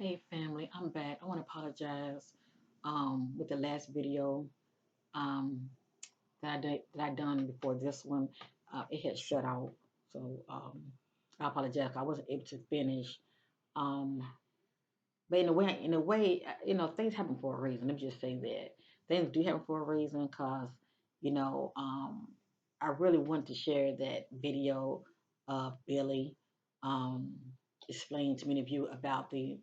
Hey family, I'm back. I want to apologize with the last video um, that I done before this one. It had shut out, so I apologize. I wasn't able to finish. Um, but in a way, things happen for a reason. Let me just say that things do happen for a reason, cause you know, um, I really wanted to share that video of Billy um, explaining to many of you about the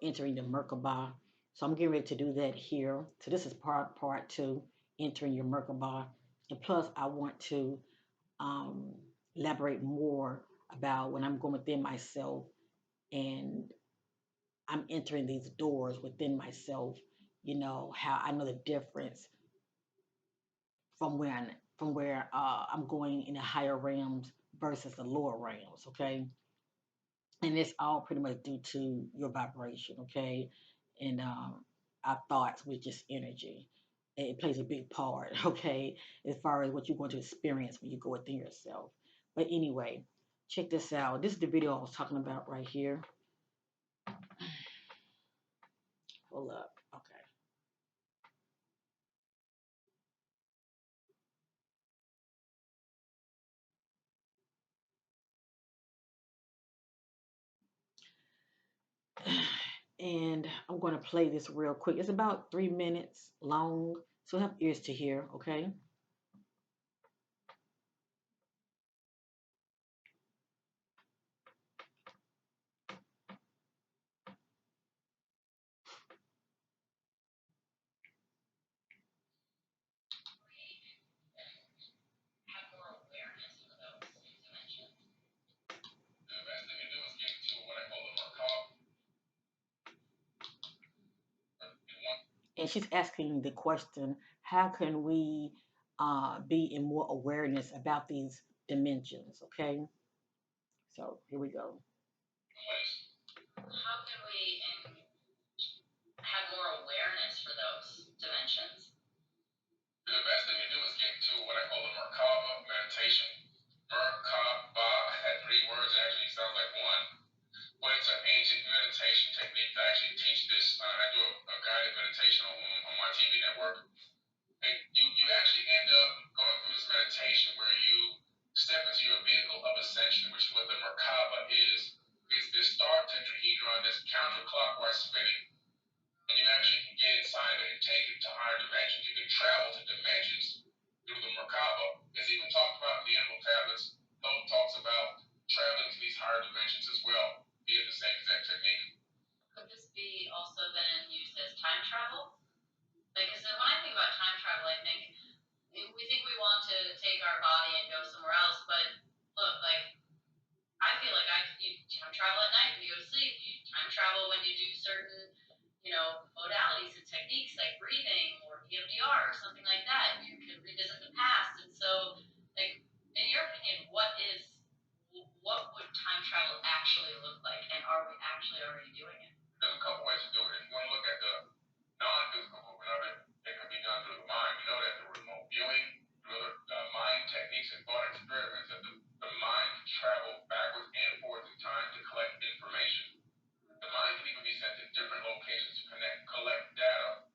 entering the Merkaba. So I'm getting ready to do that here. So this is part two, entering your Merkaba, and plus I want to um, elaborate more about when I'm going within myself and I'm entering these doors within myself, how I know the difference from where I'm going in the higher realms versus the lower realms, okay? And it's all pretty much due to your vibration, okay? And our thoughts with just energy. It plays a big part, okay, as far as what you're going to experience when you go within yourself. But anyway, check this out. This is the video I was talking about right here. Hold up. Okay. And I'm going to play this real quick. It's about 3 minutes long, so have ears to hear, okay? And she's asking the question, how can we be in more awareness about these dimensions, okay? So here we go. The best thing to do is get into what I call the Merkaba meditation. Merkaba had three words, actually sounds like one. But it's an ancient meditation technique that I actually teach this. I do a guided meditation on my TV network. And you actually end up going through this meditation where you step into your vehicle of ascension, which is what the Merkaba is. It's this star tetrahedron that's counterclockwise spinning. And you actually can get inside of it and take it to higher dimensions. You can travel to dimensions through the Merkaba. It's even talked about in the Emerald Tablets. Thoth talks about traveling to these higher dimensions as well via the same exact technique. Could this be also then used as time travel? Like, because when I think about time travel, I think we think we want to take our body and go somewhere else, but look, like I feel like you time travel at night when you go to sleep. You time travel when you do certain, modalities and techniques like breathing or EMDR or something like that. You can revisit the past, and so, like, in your opinion, what would time travel actually look like, and are we actually already doing it? There's a couple ways to do it. If you want to look at the non-physical movement of it, it can be done through the mind. We know that through remote viewing, through other mind techniques and thought experiments, that the mind can travel backwards and forwards in time to collect information. The mind can even be sent to different locations to collect data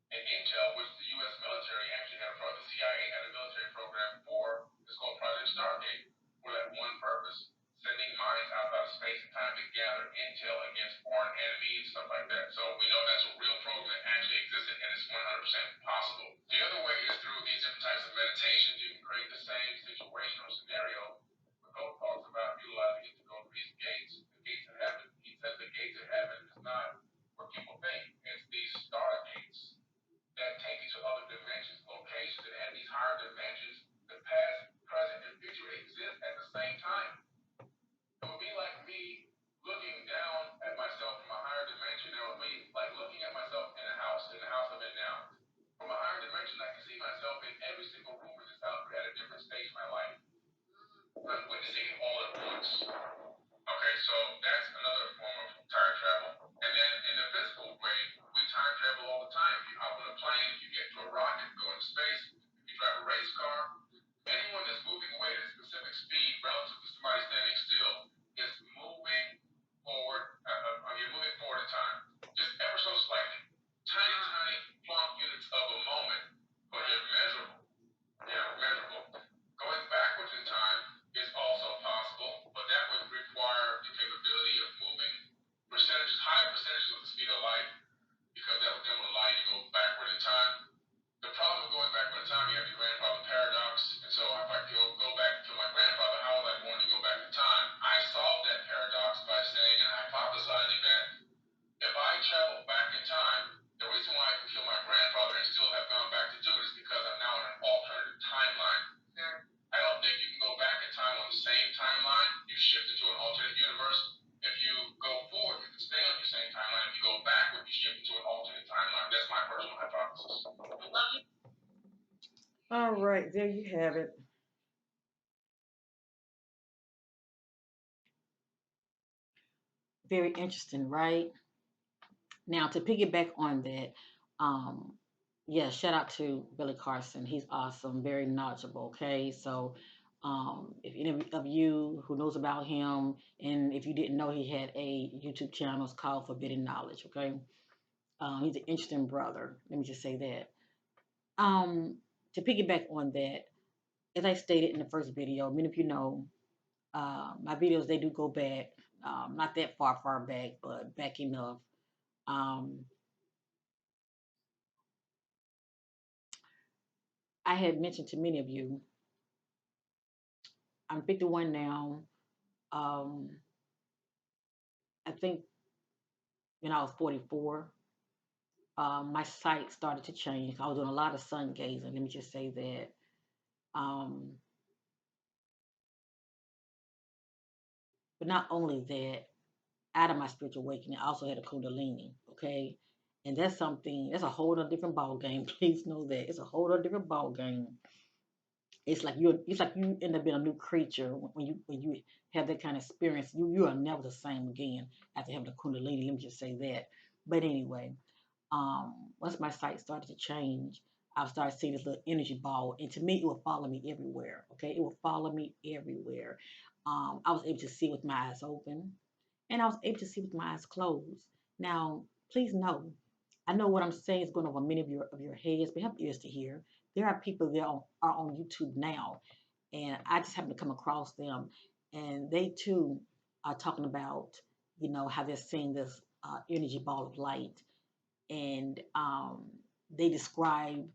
and intel, which the U.S. military actually had the CIA had a military program for. It's called Project Stargate, for that one purpose, sending minds outside of space and time to gather intel against foreign enemies and stuff like that. So we know that's a real program that actually existed, and it's 100% possible. The other way is through these different types of meditations. You can create the same situation or scenario. But talks about utilizing it to go through these gates, the gates of heaven. He says the gates of heaven is not where people think. It's these stargates that take you to other dimensions, locations, and these higher dimensions, the past, present, and future exist at the same time. It would be like me looking down at myself from a higher dimension. It would be like looking at myself in the house I'm in now, from right, there you have it. Very interesting, right? Now to piggyback on that, um, yeah, shout out to Billy Carson. He's awesome, very knowledgeable. Okay, so if any of you who knows about him, and if you didn't know, he had a YouTube channel. It's called Forbidden Knowledge. Okay, he's an interesting brother. Let me just say that. Um, to piggyback on that, as I stated in the first video, many of you know my videos they do go back, not that far back, but back enough. Um, I had mentioned to many of you, I'm 51 now. Um, I think when I was 44, my sight started to change. I was doing a lot of sun gazing. Let me just say that. Um, but not only that, out of my spiritual awakening, I also had a Kundalini. Okay, and that's something. That's a whole other different ball game. Please know that it's a whole other different ball game. It's like you end up being a new creature when you have that kind of experience. You are never the same again after having a Kundalini. Let me just say that. But anyway, once my sight started to change, I started seeing this little energy ball, and to me, it would follow me everywhere. Okay, it would follow me everywhere. I was able to see with my eyes open, and I was able to see with my eyes closed. Now, please know, I know what I'm saying is going over many of your heads, but have ears to hear. There are people that are on YouTube now, and I just happen to come across them, and they too are talking about, how they're seeing this energy ball of light, and they describe,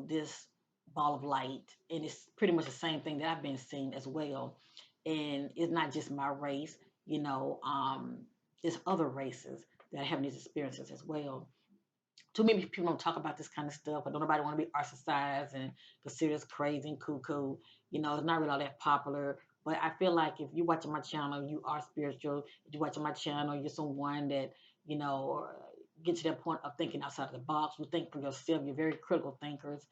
this ball of light, and it's pretty much the same thing that I've been seeing as well. And it's not just my race, there's other races that are having these experiences as well. Too many people don't talk about this kind of stuff, but don't nobody want to be ostracized and considered as crazy and cuckoo. It's not really all that popular. But I feel like if you're watching my channel, you are spiritual. If you're watching my channel, you're someone that, you know, get to that point of thinking outside of the box. You think for yourself. You're very critical thinkers.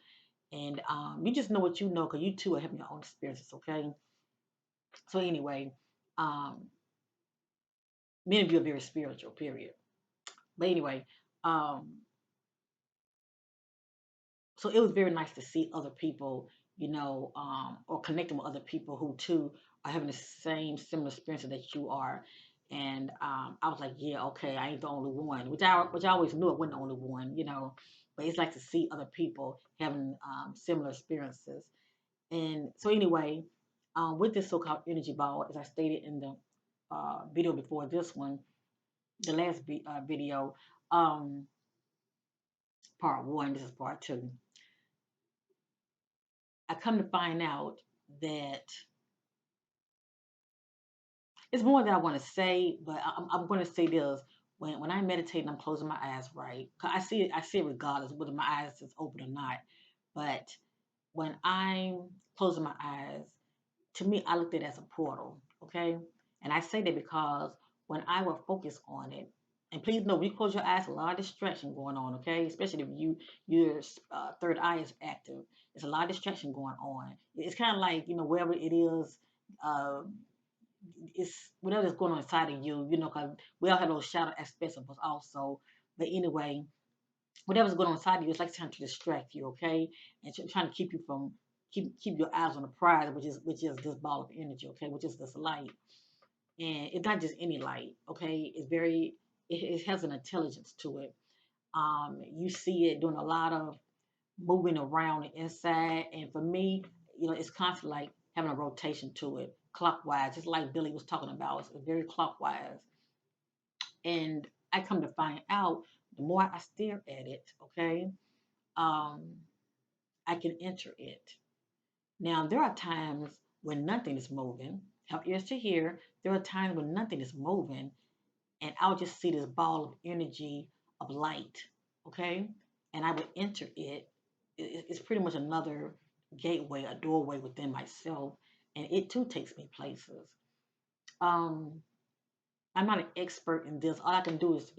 And you just know what you know because you too are having your own experiences, okay? So anyway, um, many of you are very spiritual, period. But anyway, um, so it was very nice to see other people, or connecting with other people who too are having the same similar experiences that you are. And I was like, yeah, okay, I ain't the only one, which I always knew I wasn't the only one, But it's like to see other people having similar experiences. And so anyway, with this so-called energy ball, as I stated in the video before this one, the last video, um, part one, this is part two. I come to find out that it's more than I want to say, but I'm going to say this. When I meditate and I'm closing my eyes, right? 'Cause I see it regardless whether my eyes is open or not. But when I'm closing my eyes, to me, I looked at it as a portal, okay? And I say that because when I will focus on it, and please know, when you close your eyes, a lot of distraction going on, okay? Especially if your third eye is active, there's a lot of distraction going on. It's kind of like wherever it is, uh, it's whatever's going on inside of you, because we all have those shadow aspects of us also. But anyway, whatever's going on inside of you, it's like trying to distract you, okay, and trying to keep you from keep your eyes on the prize, which is this ball of energy, okay, which is this light, and it's not just any light, okay. It has an intelligence to it. You see it doing a lot of moving around the inside, and for me, it's constantly like having a rotation to it, clockwise, just like Billy was talking about. It's very clockwise, and I come to find out the more I stare at it, okay, um, I can enter it. Now, there are times when nothing is moving. Help ears to hear. There are times when nothing is moving, and I'll just see this ball of energy of light, okay? And I would enter it. It's pretty much another gateway, a doorway within myself, and it too takes me places. Um, I'm not an expert in this. All I can do is,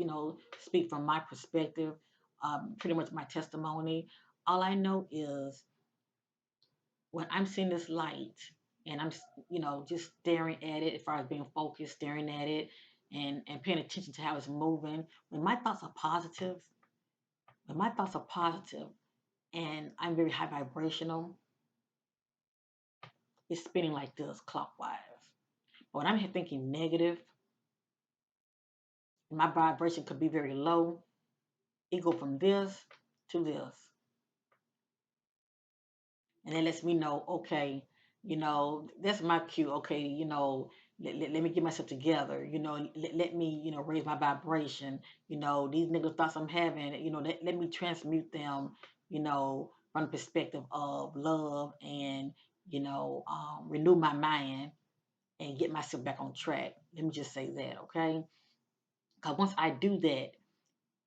speak from my perspective, pretty much my testimony. All I know is when I'm seeing this light and I'm, just staring at it as far as being focused, staring at it and paying attention to how it's moving, when my thoughts are positive, when my thoughts are positive and I'm very high vibrational, it's spinning like this clockwise. But when I'm thinking negative, my vibration could be very low. It go from this to this. And it lets me know, okay, that's my cue. Okay, let me get myself together. Let me, raise my vibration. These negative thoughts I'm having, let me transmute them, from the perspective of love and, renew my mind and get myself back on track. Let me just say that, okay? Because once I do that,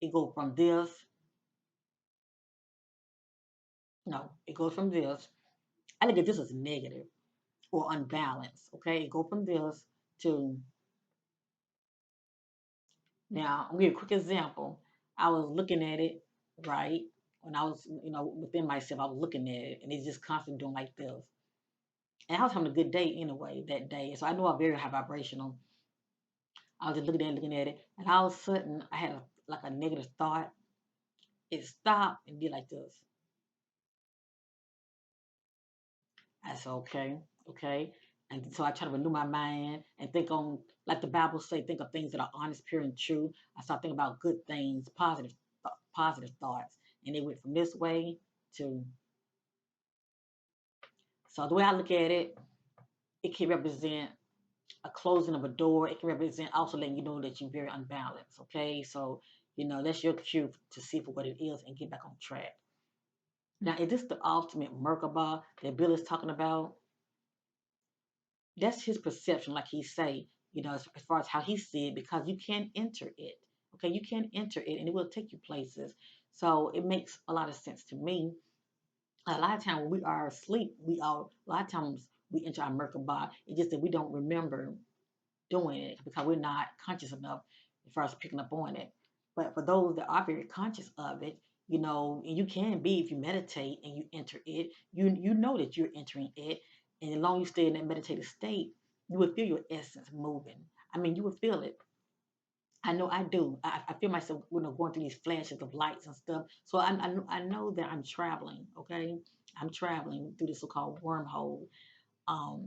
it goes from this, no, it goes from this. I look at this as negative or unbalanced, okay? It goes from this to, now, I'll give you a quick example. I was looking at it, right? When I was, within myself, I was looking at it and it's just constantly doing like this. And I was having a good day anyway that day. So I know I'm very high vibrational. I was just looking at it. And all of a sudden, I had like a negative thought. It stopped and did like this. I said, okay, okay. And so I try to renew my mind and think on, like the Bible say, think of things that are honest, pure, and true. I start thinking about good things, positive thoughts. And it went from this way to, so the way I look at it, it can represent a closing of a door. It can represent also letting you know that you're very unbalanced, okay? So, that's your cue to see for what it is and get back on track. Now, is this the ultimate Merkaba that Bill is talking about? That's his perception, like he say, as far as how he see it, because you can't enter it. Okay, you can't enter it and it will take you places. So it makes a lot of sense to me. A lot of times when we are asleep, a lot of times we enter our Merkaba. It's just that we don't remember doing it because we're not conscious enough as far as picking up on it. But for those that are very conscious of it, and you can be if you meditate and you enter it, you know that you're entering it, and as long as you stay in that meditative state, you will feel your essence moving. I mean, you will feel it. I know I do. I feel myself, going through these flashes of lights and stuff. So I know that I'm traveling. Okay, I'm traveling through this so-called wormhole. Cause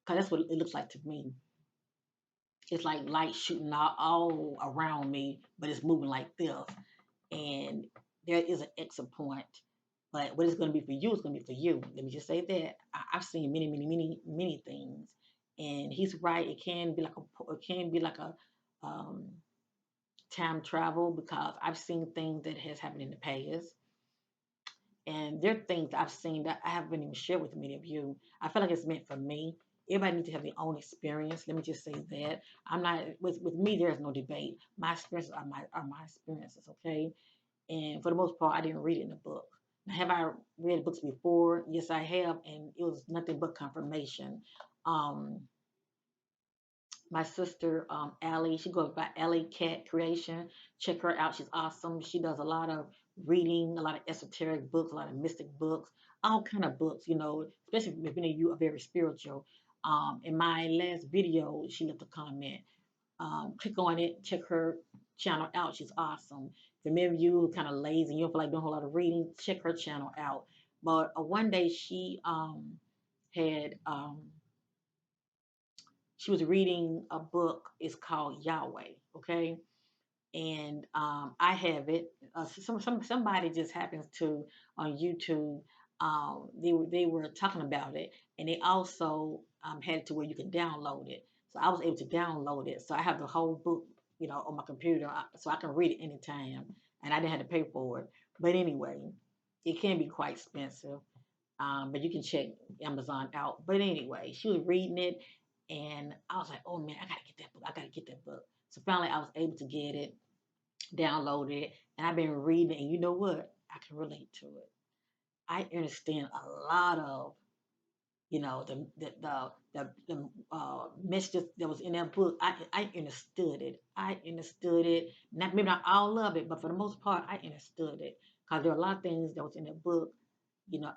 that's what it looks like to me. It's like light shooting all around me, but it's moving like this. And there is an exit point. But what it's going to be for you is going to be for you. Let me just say that I've seen many, many, many, many things, and he's right. It can be like a um, time travel because I've seen things that has happened in the past, and there are things I've seen that I haven't even shared with many of you. I feel like it's meant for me. Everybody needs to have their own experience. Let me just say that I'm not with me. There's no debate. My experiences are my experiences. Okay, and for the most part, I didn't read it in a book. Now, have I read books before? Yes, I have, and it was nothing but confirmation. Um, my sister, Allie, she goes by Allie Cat Creation. Check her out. She's awesome. She does a lot of reading, a lot of esoteric books, a lot of mystic books, all kind of books, especially if any of you are very spiritual. In my last video, she left a comment. Click on it, check her channel out. She's awesome. For many of you who kind of lazy and you don't feel like doing a whole lot of reading, check her channel out. But one day had she was reading a book. It's called Yahweh. Okay, and I have it. Somebody just happens to on YouTube. They were talking about it, and they also had it to where you can download it. So I was able to download it. So I have the whole book, on my computer, so I can read it anytime, and I didn't have to pay for it. But anyway, it can be quite expensive. But you can check Amazon out. But anyway, she was reading it, and I was like, "Oh man, I gotta get that book. I gotta get that book." So finally, I was able to get it, download it, and I've been reading it. And you know what? I can relate to it. I understand a lot of the messages that was in that book. I understood it. I understood it. Not maybe not all of it, but for the most part, I understood it because there are a lot of things that was in that book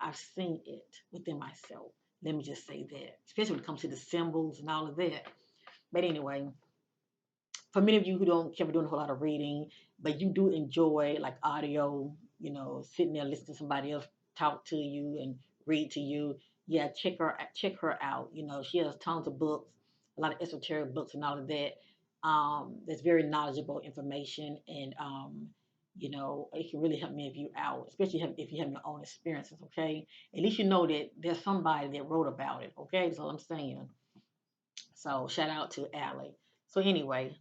I've seen it within myself. Let me just say that, especially when it comes to the symbols and all of that. But anyway, for many of you who don't care for doing a whole lot of reading, but you do enjoy like audio, sitting there listening to somebody else talk to you and read to you, yeah, check her out. She has tons of books, a lot of esoteric books and all of that. That's very knowledgeable information, and it can really help many of you out, especially if you have your own experiences. Okay, at least you know that there's somebody that wrote about it. Okay, that's all I'm saying. So shout out to Allie. So anyway,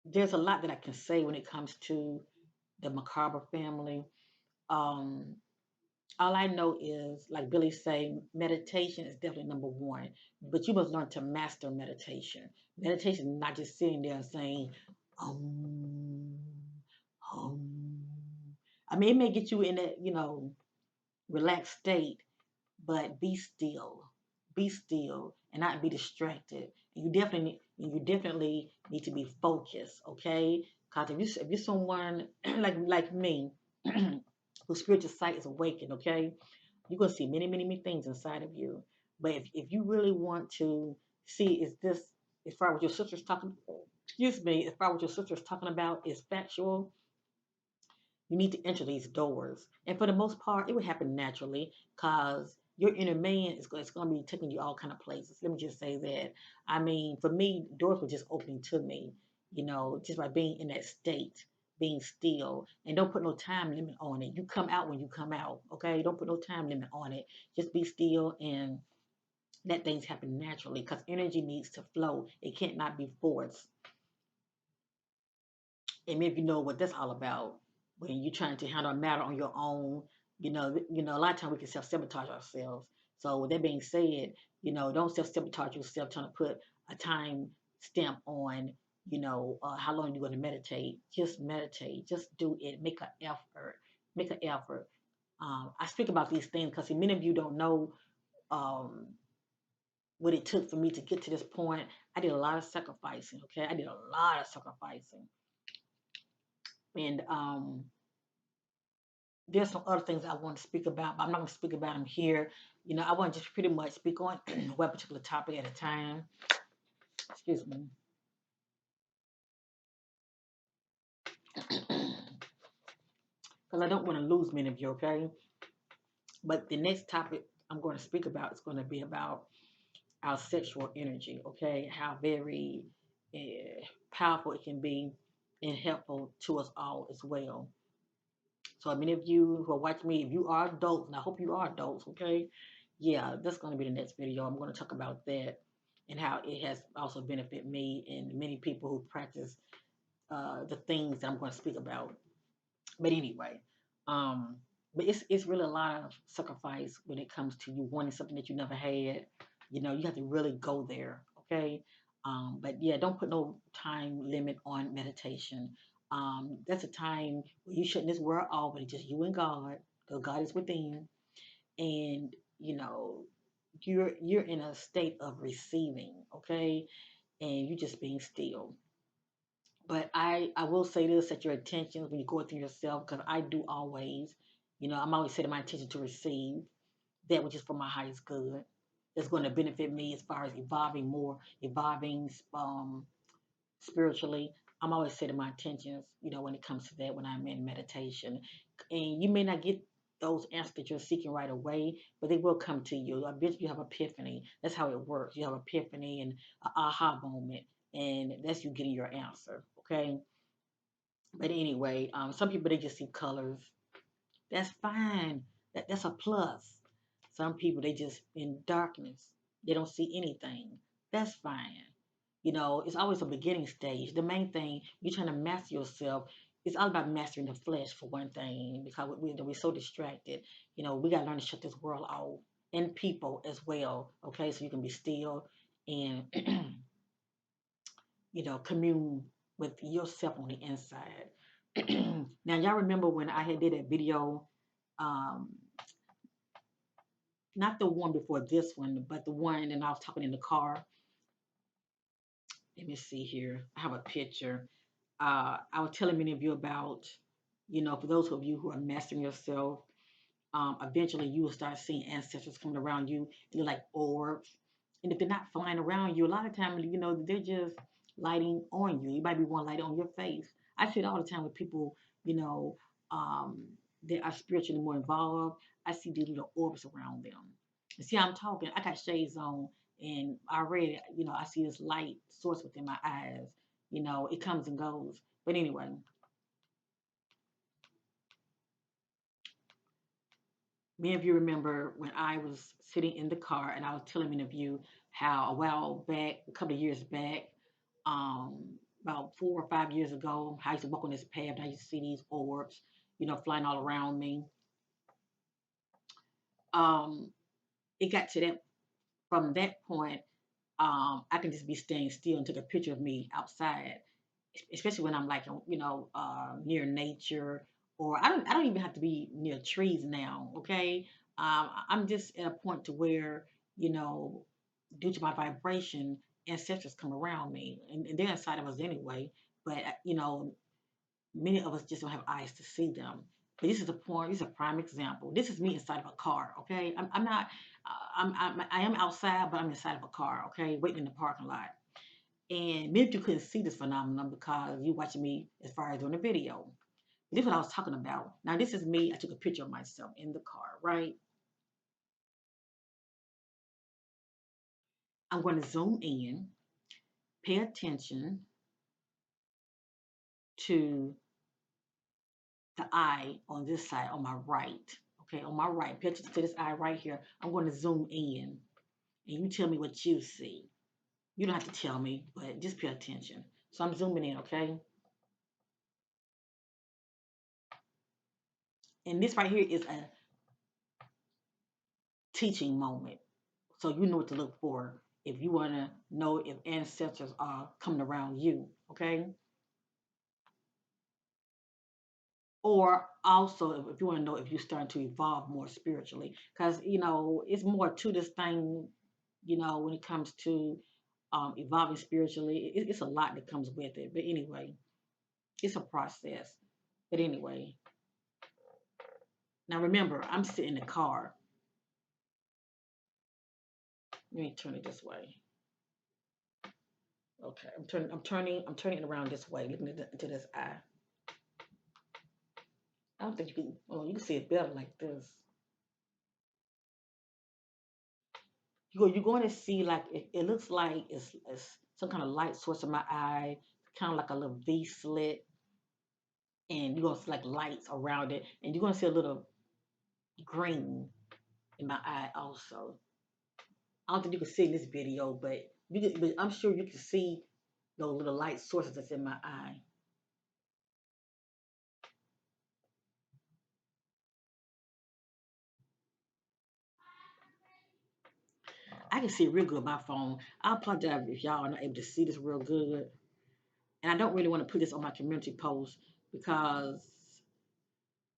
there's a lot that I can say when it comes to the Merkaba family. Um, all I know is, like Billy say, meditation is definitely number one, but you must learn to master meditation. Meditation is not just sitting there and saying, um, um. I mean, it may get you in that, relaxed state, but be still, and not be distracted. And you definitely need to be focused, okay? Because if you're someone like me, whose spiritual sight is awakened, okay, you're gonna see many, many, many things inside of you. But if you really want to see, is this, as far as what your sister's talking, excuse me, as far as what your sister's talking about is factual, you need to enter these doors. And for the most part, it would happen naturally because your inner man is going to be taking you all kind of places. Let me just say that. I mean, for me, doors were just opening to me, just by being in that state, being still, and don't put no time limit on it. You come out when you come out, okay? Don't put no time limit on it. Just be still and let things happen naturally because energy needs to flow. It can't not be forced. And maybe you know what that's all about. When you're trying to handle a matter on your own, a lot of times we can self-sabotage ourselves. So with that being said, don't self-sabotage yourself trying to put a time stamp on, how long you're going to meditate. Just meditate. Just do it. Make an effort. Make an effort. I speak about these things because many of you don't know um, what it took for me to get to this point. I did a lot of sacrificing. Okay, I did a lot of sacrificing, and there's some other things I want to speak about, but I'm not going to speak about them here. I want to just pretty much speak on one particular topic at a time. Excuse me. Because I don't want to lose many of you, okay? But the next topic I'm going to speak about is going to be about our sexual energy, okay? How very powerful it can be and helpful to us all as well. So many of you who are watching me, if you are adults, and I hope you are adults, okay? Yeah, that's going to be the next video. I'm going to talk about that and how it has also benefited me and many people who practice the things that I'm going to speak about. But anyway, um, but it's really a lot of sacrifice when it comes to you wanting something that you never had. You have to really go there, okay? But yeah, don't put no time limit on meditation. That's a time where you shutting this world off, but it's just you and God, because God is within, and you're in a state of receiving, okay, and you just being still. But I will say this, set your intentions when you go through yourself, because I do always, I'm always setting my intention to receive that which is for my highest good. That's going to benefit me as far as evolving spiritually. I'm always setting my intentions, when it comes to that, when I'm in meditation. And you may not get those answers that you're seeking right away, but they will come to you. Eventually, you have epiphany. That's how it works. You have epiphany and an aha moment, and that's you getting your answer. Okay. But anyway, some people they just see colors. That's fine. That's a plus. Some people they just in darkness. They don't see anything. That's fine. It's always a beginning stage. The main thing you're trying to master yourself. It's all about mastering the flesh for one thing, because we're so distracted. We gotta learn to shut this world off and people as well. Okay, so you can be still and commune with yourself on the inside. Now, y'all remember when I had did that video, um, not the one before this one, but the one, and I was talking in the car, Let me see here. I have a picture. I was telling many of you about, for those of you who are mastering yourself, eventually you will start seeing ancestors coming around you. They're like orbs. And if they're not flying around you, a lot of times, they're just lighting on you. You might be one light on your face. I see it all the time with people, you know, um, that are spiritually more involved. I see these little orbs around them. And see, I'm talking, I got shades on, and already, I see this light source within my eyes. It comes and goes. But anyway, many of you remember when I was sitting in the car and I was telling many of you how a while back, a couple of years back, um, about 4 or 5 years ago, I used to walk on this path and I used to see these orbs, flying all around me. Um, it got to that from that point, I can just be staying still and take a picture of me outside, especially when I'm like, near nature, or I don't even have to be near trees now. Okay, I'm just at a point to where, you know, due to my vibration, ancestors come around me, and they're inside of us anyway. But many of us just don't have eyes to see them. But this is a point. This is a prime example. This is me inside of a car. Okay, I'm not. I am outside, but I'm inside of a car. Okay, waiting in the parking lot. And maybe you couldn't see this phenomenon because you watching me as far as doing a video. This is what I was talking about. Now this is me. I took a picture of myself in the car. Right. I'm going to zoom in. Pay attention to the eye on this side, on my right. Okay, on my right. Pay attention to this eye right here. I'm going to zoom in, and you tell me what you see. You don't have to tell me, but just pay attention. So I'm zooming in, okay? And this right here is a teaching moment. So you know what to look for if you want to know if ancestors are coming around you, okay? Or also, if you want to know if you're starting to evolve more spiritually, because it's more to this thing. When it comes to evolving spiritually, it's a lot that comes with it. But anyway, it's a process. But anyway, now remember, I'm sitting in the car. Let me turn it this way. Okay, I'm turning it around this way, looking into this eye. I don't think you can. Oh, you can see it better like this. You're going to see like it looks like it's some kind of light source in my eye, kind of like a little V slit, and you're gonna see like lights around it, and you're gonna see a little green in my eye also. I don't think you can see in this video, but I'm sure you can see those little light sources that's in my eye. I can see it real good on my phone. I apologize if y'all are not able to see this real good. And I don't really want to put this on my community post because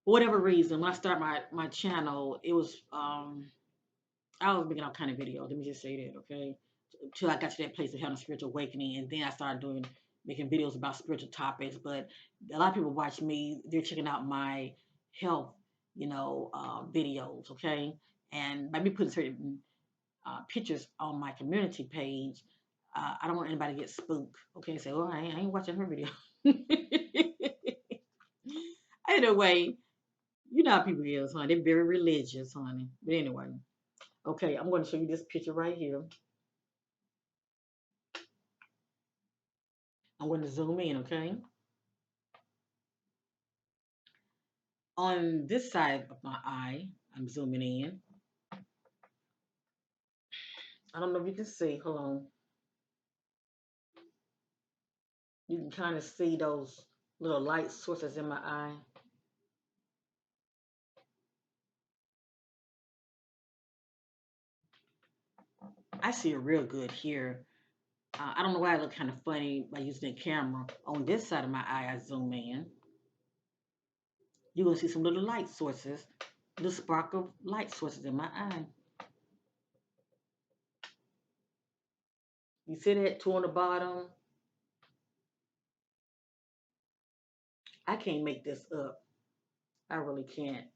for whatever reason, when I start my channel, it was I was making all kind of videos. Let me just say that, okay? Till I got to that place of having a spiritual awakening, and then I started making videos about spiritual topics. But a lot of people watch me; they're checking out my health, videos, okay? And by me putting certain pictures on my community page, I don't want anybody to get spooked, okay? Say, well, I ain't watching her video. Anyway, you know how people is, honey. They're very religious, honey. But anyway, okay, I'm going to show you this picture right here. I'm going to zoom in, okay? On this side of my eye, I'm zooming in. I don't know if you can see. Hold on. You can kind of see those little light sources in my eye. I see it real good here. I don't know why I look kind of funny by using the camera. On this side of my eye, I zoom in. You're going to see some little light sources, little spark of light sources in my eye. You see that two on the bottom? I can't make this up. I really can't.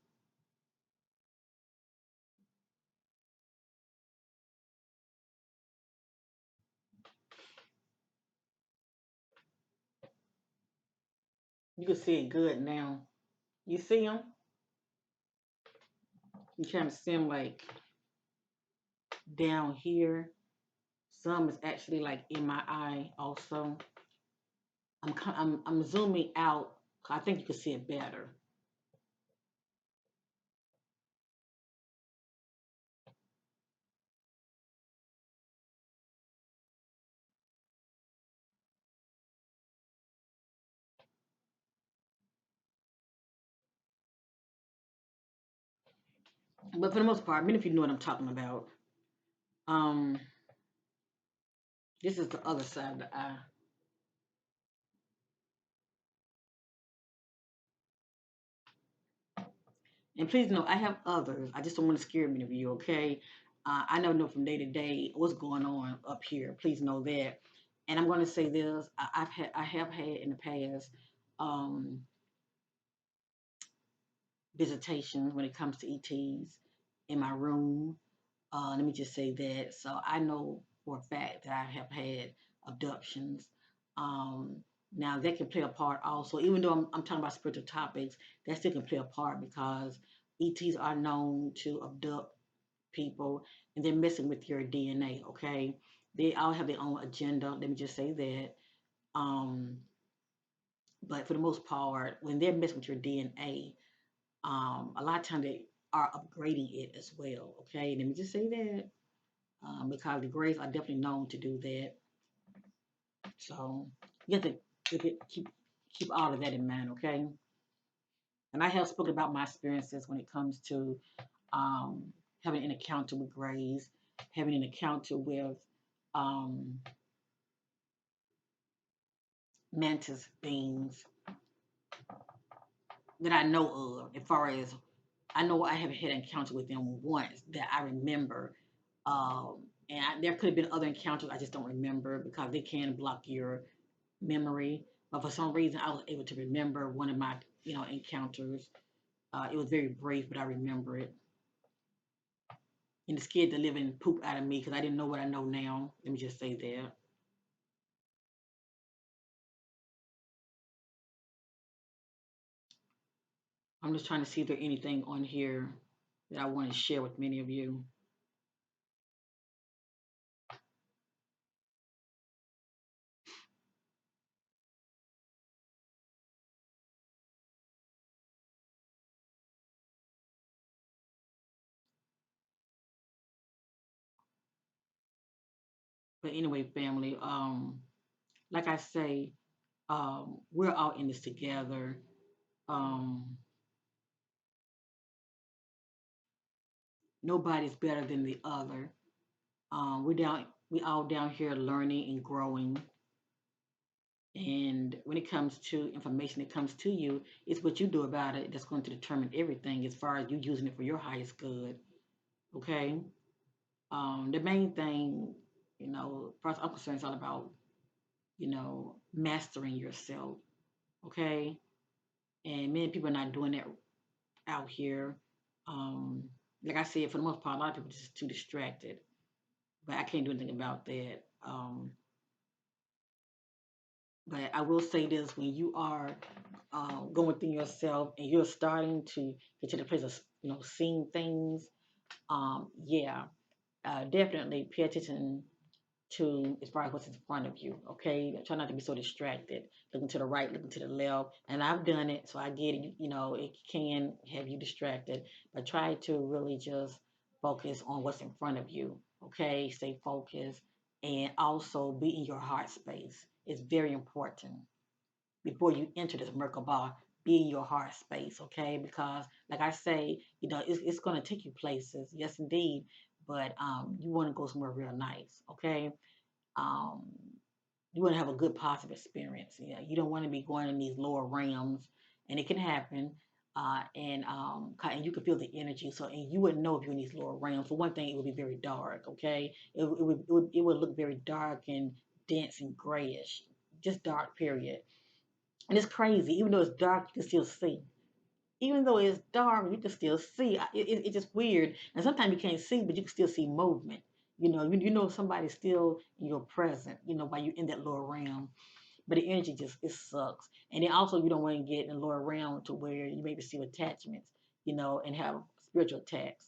You can see it good now. You see them? You kind of see them like down here. Some is actually like in my eye also. I'm zooming out. I think you can see it better. But for the most part, many of you know what I'm talking about. Um, this is the other side of the eye. And please know, I have others. I just don't want to scare many of you, okay? I never know from day to day what's going on up here. Please know that. And I'm going to say this: I have had in the past um, visitations when it comes to ETs in my room. Let me just say that. So I know for a fact that I have had abductions. Um, Now that can play a part also, even though I'm talking about spiritual topics, that still can play a part because ETs are known to abduct people and they're messing with your DNA, okay? They all have their own agenda. Let me just say that. Um, but for the most part, when they're messing with your DNA, a lot of times they are upgrading it as well, okay? Let me just say that because the Greys are definitely known to do that. So you have to keep all of that in mind, okay? And I have spoken about my experiences when it comes to having an encounter with Greys, having an encounter with um, mantis beings that I know of. As far as I know, I have had an encounter with them once that I remember. There could have been other encounters I just don't remember because they can block your memory. But for some reason, I was able to remember one of my, encounters. It was very brief, but I remember it. And it scared the living poop out of me because I didn't know what I know now. Let me just say that. I'm just trying to see if there's anything on here that I want to share with many of you. But anyway, family, like I say, we're all in this together. Um, Nobody's better than the other. We all down here learning and growing. And when it comes to information that comes to you, it's what you do about it that's going to determine everything as far as you using it for your highest good. Okay. The main thing, as far as I'm concerned, is all about, mastering yourself. Okay. And many people are not doing that out here. Um, like I said, for the most part, a lot of people are just too distracted. But I can't do anything about that. But I will say this: when you are going through yourself and you're starting to get to the place of seeing things, yeah, definitely pay attention to as far as what's in front of you. Okay, try not to be so distracted, looking to the right, looking to the left. And I've done it, so I get it. It can have you distracted, but try to really just focus on what's in front of you. Okay, stay focused, and also be in your heart space. It's very important before you enter this Merkaba. Be in your heart space, okay? Because, like I say, it's going to take you places, yes, indeed. But you want to go somewhere real nice, okay? um, you want to have a good positive experience. You don't want to be going in these lower realms, and it can happen. And you can feel the energy. So, and you wouldn't know if you're in these lower realms. For one thing, it would be very dark. Okay, it would look very dark and dense and grayish, just dark. Period. And it's crazy. Even though it's dark, you can still see. Even though it's dark, you can still see. It's just weird. And sometimes you can't see, but you can still see movement. You know somebody's still in your present, while you're in that lower realm. But the energy just, it sucks. And then also you don't want to get in the lower realm to where you maybe see attachments, and have spiritual attacks.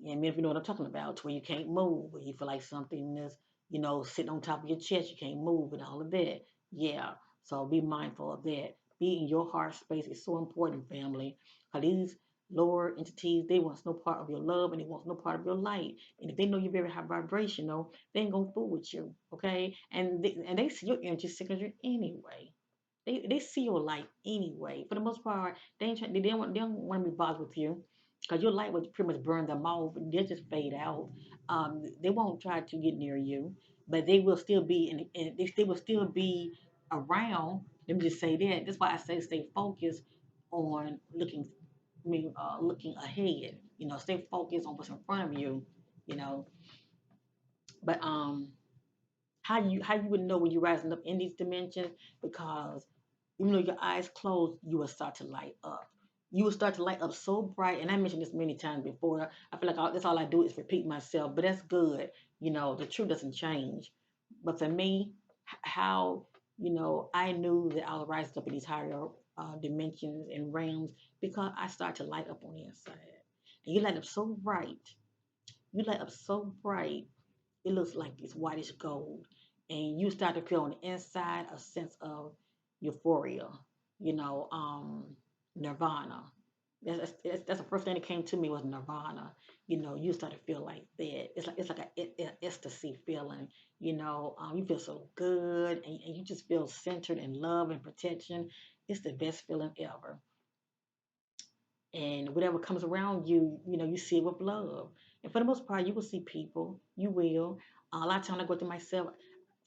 And if you know what I'm talking about, to where you can't move, where you feel like something is, sitting on top of your chest, you can't move and all of that. Yeah. So be mindful of that. Be in your heart space. It's so important, family. Because these lower entities, they want no part of your love and they want no part of your light. And if they know you're very high vibrational, they ain't gonna fool with you. Okay? And they see your energy signature anyway. They see your light anyway. For the most part, they don't want to be bothered with you because your light would pretty much burn them off. They'll just fade out. They won't try to get near you, but they will still be they will still be around. Let me just say that. That's why I say stay focused on looking ahead. Stay focused on what's in front of you. You know, but how you would know when you're rising up in these dimensions, because even though your eyes closed, you will start to light up. You will start to light up so bright. And I mentioned this many times before. I feel like that's all I do is repeat myself, but that's good. The truth doesn't change. But for me, how, I knew that I was rising up in these higher dimensions and realms because I start to light up on the inside. And you light up so bright. You light up so bright, it looks like it's whitish gold. And you start to feel on the inside a sense of euphoria, you know, um, Nirvana. That's the first thing that came to me was Nirvana. You start to feel like that. It's like an ecstasy feeling. You feel so good, and you just feel centered in love and protection. It's the best feeling ever. And whatever comes around you, you see it with love. And for the most part, you will see people. You will. A lot of times I go to myself.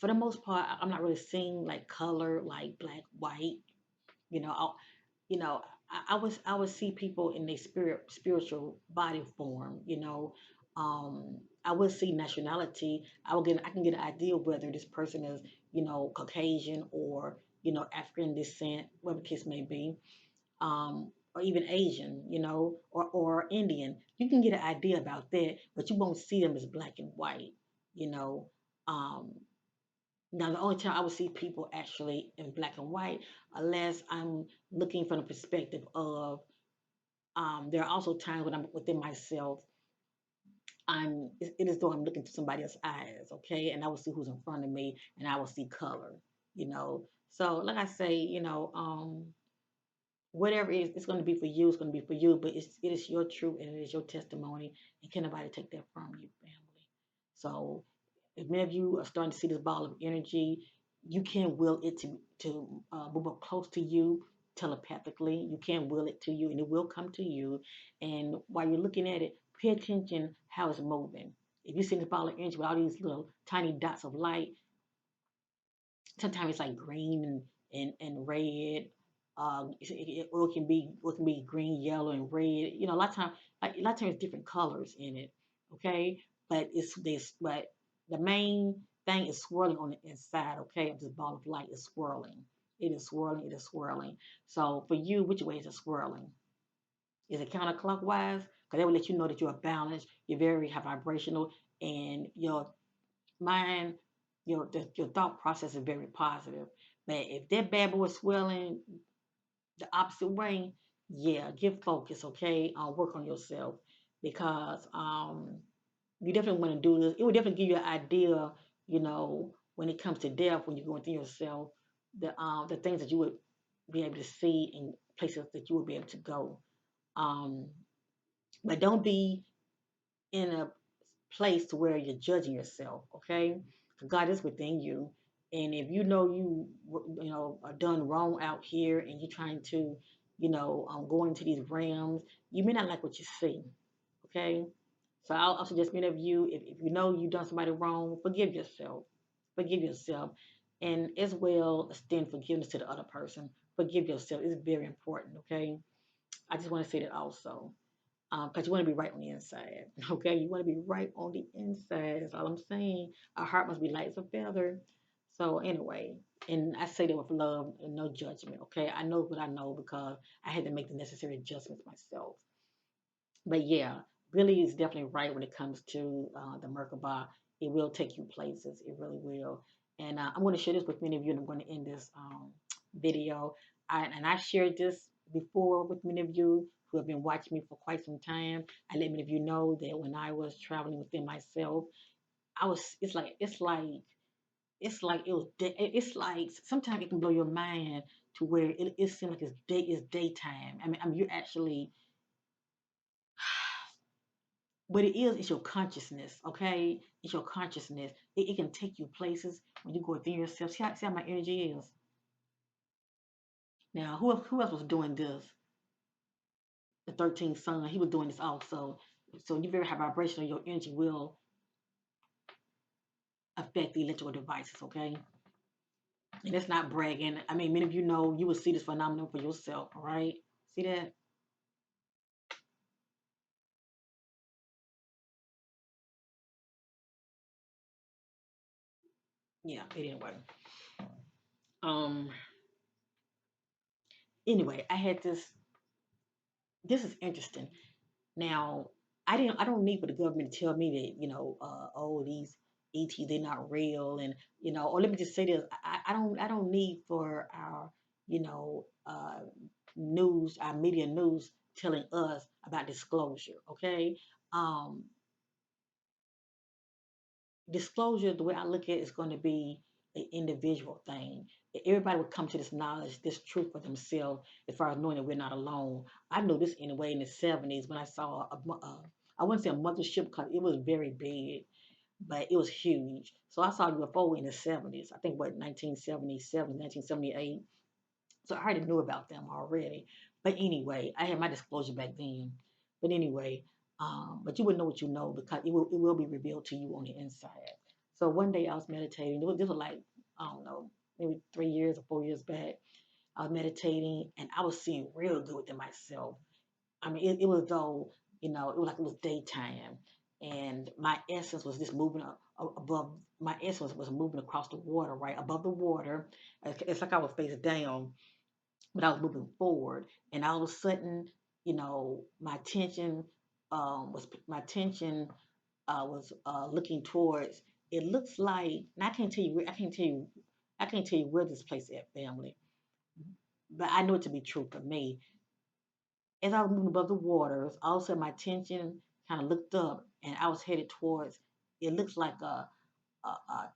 For the most part, I'm not really seeing like color, like black, white. You know, I, you know, I would see people in their spiritual body form. I would see nationality. I can get an idea of whether this person is Caucasian or African descent, whatever the case may be, or even Asian, or Indian. You can get an idea about that, but you won't see them as black and white, you know. Um, Now, the only time I would see people actually in black and white, unless I'm looking from the perspective of, there are also times when I'm within myself, it is though I'm looking through somebody else's eyes, okay, and I will see who's in front of me, and I will see color, you know. So, like I say, whatever it is, it's going to be for you. It's going to be for you, but it is your truth and it is your testimony, and can nobody take that from you, family. So, if many of you are starting to see this ball of energy, you can will it to move up close to you telepathically. You can will it to you, and it will come to you. And while you're looking at it, pay attention how it's moving. If you see this ball of energy with all these little tiny dots of light, sometimes it's like green and red. Or it can be green, yellow, and red. A lot of times, it's different colors in it. Okay, but it's this. But the main thing is swirling on the inside. Okay, of this ball of light is swirling. It is swirling. It is swirling. So for you, which way is it swirling? Is it counterclockwise? Because that will let you know that you are balanced. You're very high vibrational, and your mind, your thought process is very positive. But if that bad boy is swelling the opposite way, yeah, get focused, okay? Work on yourself because you definitely want to do this. It will definitely give you an idea, when it comes to death, when you're going through yourself, the things that you would be able to see and places that you would be able to go. Um, but don't be in a place to where you're judging yourself, okay? God is within you. And if you know are done wrong out here and you're trying to, go into these realms, you may not like what you see, okay? So I'll suggest many of you, if you know you've done somebody wrong, forgive yourself. Forgive yourself. And as well, extend forgiveness to the other person. Forgive yourself. It's very important, okay? I just want to say that also. Because you want to be right on the inside. Okay, you want to be right on the inside. That's all I'm saying. Our heart must be light as a feather. So anyway, and I say that with love and no judgment. Okay, I know what I know because I had to make the necessary adjustments myself. But yeah, Billy is definitely right when it comes to the Merkaba. It will take you places. It really will. And I'm going to share this with many of you, and I'm going to end this video. I shared this before with many of you who have been watching me for quite some time. I let many of you know that when I was traveling within myself, I was. It's like it was. It's like sometimes it can blow your mind to where it seems like it's daytime. I mean, you're actually what it is your consciousness, okay? It's your consciousness. It can take you places when you go within yourself. See how my energy is. Now, who else was doing this? The 13th son, he was doing this also. So you very high vibration, your energy will affect the electrical devices, okay? And it's not bragging. I mean, many of you know you will see this phenomenon for yourself, all right? See that? Yeah, but Um, anyway, I had this is interesting. Now, I don't need for the government to tell me that, oh, these ET, they're not real. And, or let me just say this, I don't need for our, you know, uh, news, our media news telling us about disclosure. Okay. Um, Disclosure, the way I look at it, is going to be an individual thing. Everybody would come to this knowledge, this truth for themselves, as far as knowing that we're not alone. I know this anyway in the 70s when I saw I wouldn't say a mothership because it was very big, but it was huge. So I saw a UFO in the 70s. I think what 1977, 1978. So I already knew about them already. But anyway, I had my disclosure back then. But anyway, but you would know what you know because it will be revealed to you on the inside. So one day I was meditating. This was like, I don't know, maybe 3 years or 4 years back. I was meditating and I was seeing real good within myself. I mean, it was though, it was like it was daytime. And my essence was just moving above, my essence was moving across the water, right? Above the water. It's like I was face down, but I was moving forward, and all of a sudden, my attention was looking towards. It looks like, and I can't tell you where this place is at, family, but I know it to be true for me. As I was moving above the waters, all of a sudden my attention kind of looked up, and I was headed towards. It looks like a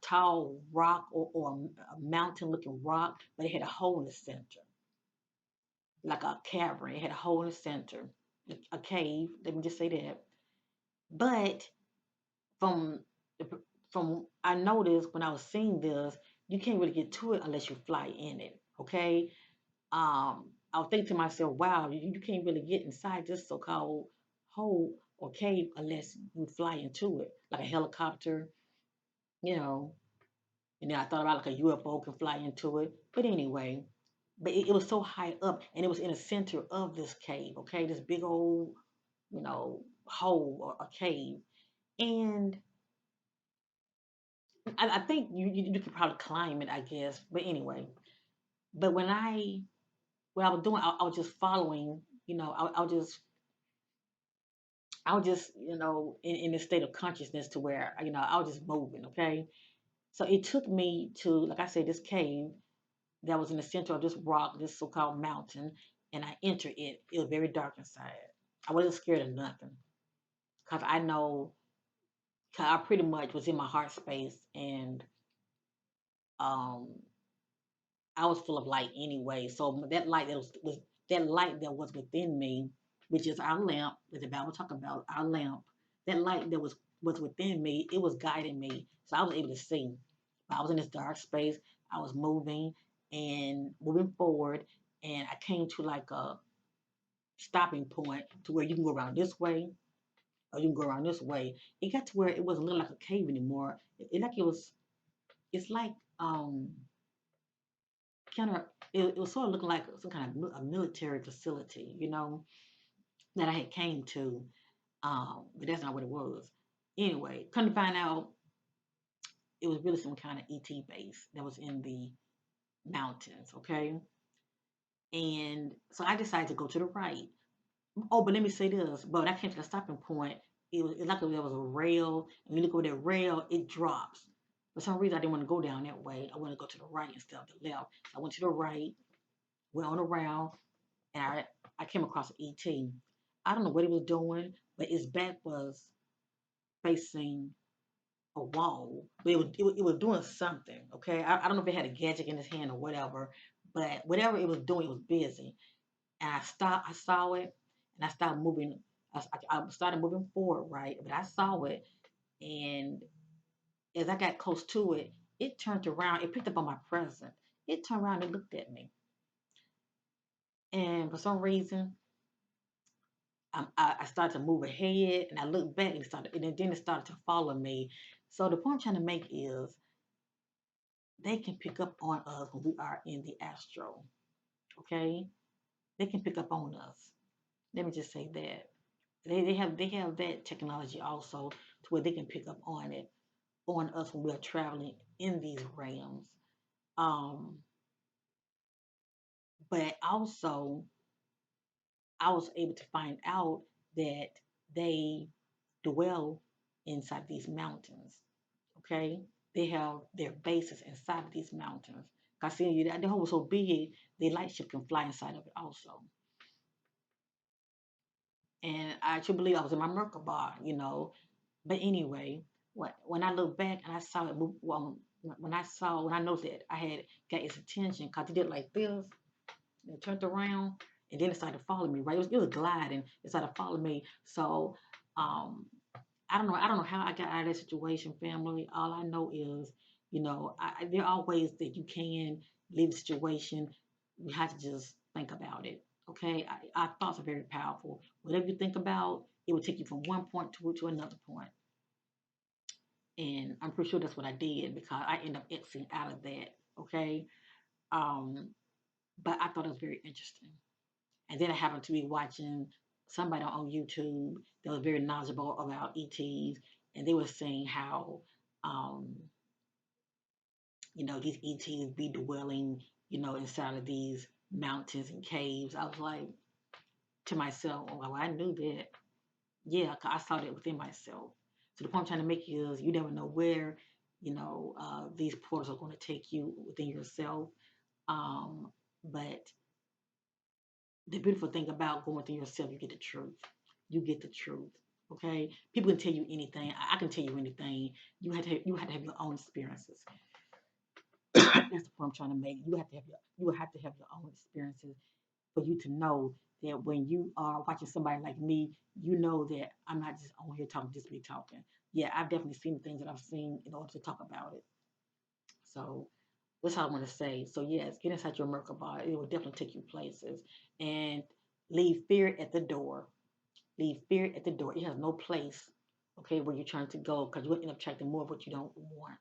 tall rock or a mountain-looking rock, but it had a hole in the center like a cavern. It had a hole in the center, a cave. Let me just say that. But from from I noticed when I was seeing this, you can't really get to it unless you fly in it. Okay. I was thinking to myself, wow, you can't really get inside this so-called hole or cave unless you fly into it, like a helicopter, you know. And then I thought about like a UFO can fly into it. But anyway, but it was so high up and it was in the center of this cave, okay? This big old, hole or a cave. And I think you could probably climb it, I guess. But anyway, but what I was doing, I was just following, I was just, in a state of consciousness to where, I was just moving, okay? So it took me to, like I said, this cave that was in the center of this rock, this so-called mountain, and I entered it. It was very dark inside. I wasn't scared of nothing because I know 'cause I pretty much was in my heart space, and um, I was full of light anyway. So that light that was that light that was within me, which is our lamp, that the Bible talk about our lamp. That light that was within me, it was guiding me, so I was able to see. I was in this dark space. I was moving and moving forward, and I came to like a stopping point to where you can go around this way or you can go around this way. It got to where it wasn't looking like a cave anymore. It's like kind of it was sort of looking like some kind of a military facility, that I had came to. But that's not what it was. Anyway, come to find out, it was really some kind of ET base that was in the mountains, okay? And so I decided to go to the right. Oh, but let me say this. But when I came to the stopping point, it like there was a rail. And when you look over that rail, it drops. For some reason, I didn't want to go down that way. I wanted to go to the right instead of the left. So I went to the right, went on around, and I came across an ET. I don't know what he was doing, but his back was facing a wall. But it was doing something. Okay, I don't know if it had a gadget in his hand or whatever, but whatever it was doing, it was busy. And I stopped. I saw it, and I started moving. I started moving forward, right? But I saw it, and as I got close to it, it turned around. It picked up on my present. It turned around and looked at me, and for some reason, I started to move ahead, and I looked back, and then it started to follow me. So the point I'm trying to make is they can pick up on us when we are in the astral. Okay, they can pick up on us. Let me just say that. They have that technology also to where they can pick up on it on us when we're traveling in these realms. Um, but also I was able to find out that they dwell inside these mountains. Okay, they have their bases inside of these mountains. Cause see, the hole was so big, the light ship can fly inside of it also. And I truly believe I was in my Merkaba. But anyway, when I look back and I saw it move, well, when I noticed that I had got its attention, because it did like this, and it turned around, and then it started following me. Right, it was gliding. It started following me. So um, I don't know how I got out of that situation, family. All I know is, there are ways that you can leave the situation. You have to just think about it. Okay, our thoughts are very powerful. Whatever you think about, it will take you from one point to another point. And I'm pretty sure that's what I did because I ended up exiting out of that. Okay, um, but I thought it was very interesting. And then I happened to be watching somebody on YouTube that was very knowledgeable about ETs, and they were saying how, um, these ETs be dwelling, inside of these mountains and caves. I was like to myself, oh, well, I knew that. Yeah, 'cause I saw that within myself. So the point I'm trying to make is you never know where, these portals are going to take you within yourself. Um, but the beautiful thing about going through yourself, you get the truth. You get the truth. Okay, people can tell you anything. I can tell you anything. You have to have your own experiences. That's the point I'm trying to make. You have to have your own experiences for you to know that when you are watching somebody like me, you know that I'm not just on here talking, just me talking. Yeah, I've definitely seen the things that I've seen in order to talk about it. So that's all I want to say. So yes, get inside your Merkaba. It will definitely take you places. And leave fear at the door. Leave fear at the door. It has no place, okay, where you're trying to go because you will end up attracting more of what you don't want.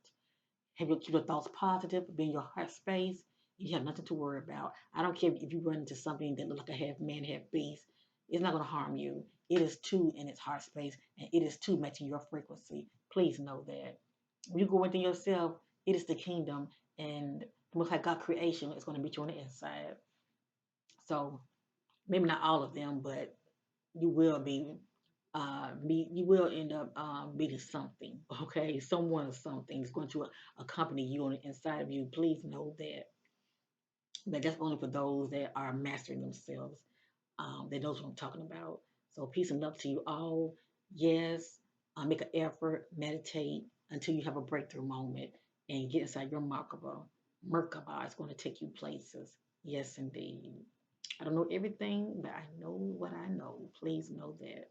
Keep your thoughts positive, be in your heart space. You have nothing to worry about. I don't care if you run into something that looks like a half man, half beast. It's not going to harm you. It is too in its heart space, and it is too matching your frequency. Please know that. When you go within yourself, it is the kingdom, and the most like God creation is going to meet you on the inside. So maybe not all of them, but you will you will end up meeting something, okay? Someone or something is going to accompany you on the inside of you. Please know that. But that's only for those that are mastering themselves. That knows what I'm talking about. So peace and love to you all. Yes, make an effort, meditate until you have a breakthrough moment and get inside your Merkaba. Merkaba is going to take you places. Yes, indeed. I don't know everything, but I know what I know. Please know that.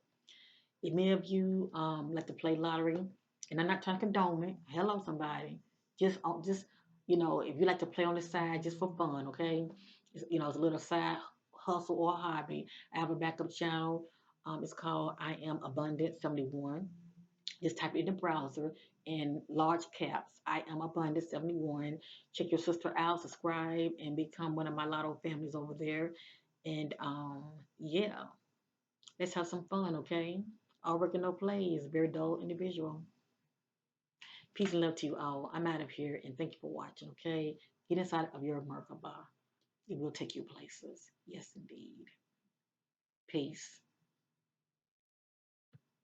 If many of you like to play lottery, and I'm not trying to condone it. Hello, somebody. Just if you like to play on the side just for fun, okay? It's a little side hustle or hobby. I have a backup channel. It's called I Am Abundant 71. Just type it in the browser in large caps. I Am Abundant 71. Check your sister out, subscribe, and become one of my lotto families over there. And yeah, let's have some fun, okay? All work and no play is a very dull individual. Peace and love to you all. I'm out of here and thank you for watching, okay? Get inside of your Merkaba. It will take you places. Yes, indeed. Peace.